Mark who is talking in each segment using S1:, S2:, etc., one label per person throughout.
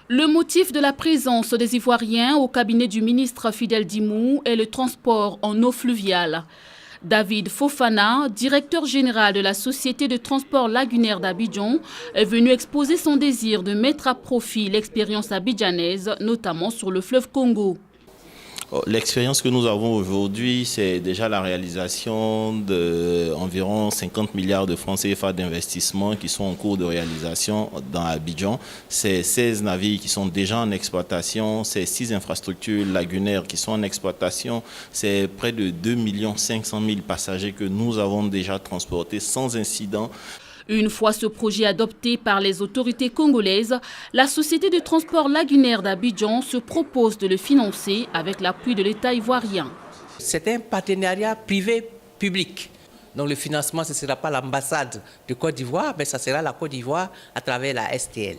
S1: Le motif de la présence des Ivoiriens au cabinet du ministre Fidel Dimou est le transport en eau fluviale. David Fofana, directeur général de la Société de transport lagunaire d'Abidjan, est venu exposer son désir de mettre à profit l'expérience abidjanaise, notamment sur le fleuve Congo.
S2: L'expérience que nous avons aujourd'hui, c'est déjà la réalisation d'environ 50 milliards de francs CFA d'investissement qui sont en cours de réalisation dans Abidjan. C'est 16 navires qui sont déjà en exploitation, c'est 6 infrastructures lagunaires qui sont en exploitation, c'est près de 2 500 000 passagers que nous avons déjà transportés sans incident.
S1: Une fois ce projet adopté par les autorités congolaises, la Société de transport lagunaire d'Abidjan se propose de le financer avec l'appui de l'État ivoirien.
S3: C'est un partenariat privé-public. Donc le financement, ce ne sera pas l'ambassade de Côte d'Ivoire, mais ce sera la Côte d'Ivoire à travers la STL.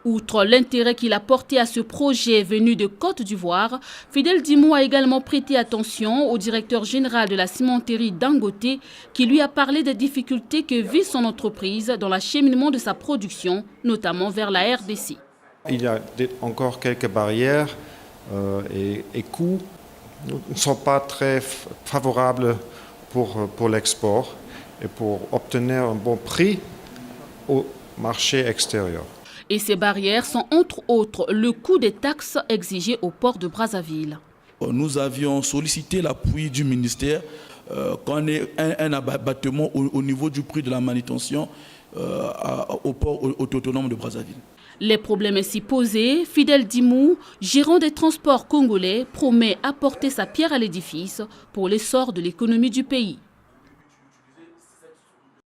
S1: Outre l'intérêt qu'il a porté à ce projet venu de Côte d'Ivoire, Fidel Dimou a également prêté attention au directeur général de la cimenterie Dangote qui lui a parlé des difficultés que vit son entreprise dans l'acheminement de sa production, notamment vers la RDC.
S4: Il y a encore quelques barrières et coûts ne sont pas très favorables pour l'export et pour obtenir un bon prix au marché extérieur.
S1: Et ces barrières sont entre autres le coût des taxes exigées au port de Brazzaville.
S5: Nous avions sollicité l'appui du ministère qu'on ait un abattement au niveau du prix de la manutention au port autonome de Brazzaville.
S1: Les problèmes ainsi posés, Fidel Dimou, gérant des transports congolais, promet apporter sa pierre à l'édifice pour l'essor de l'économie du pays.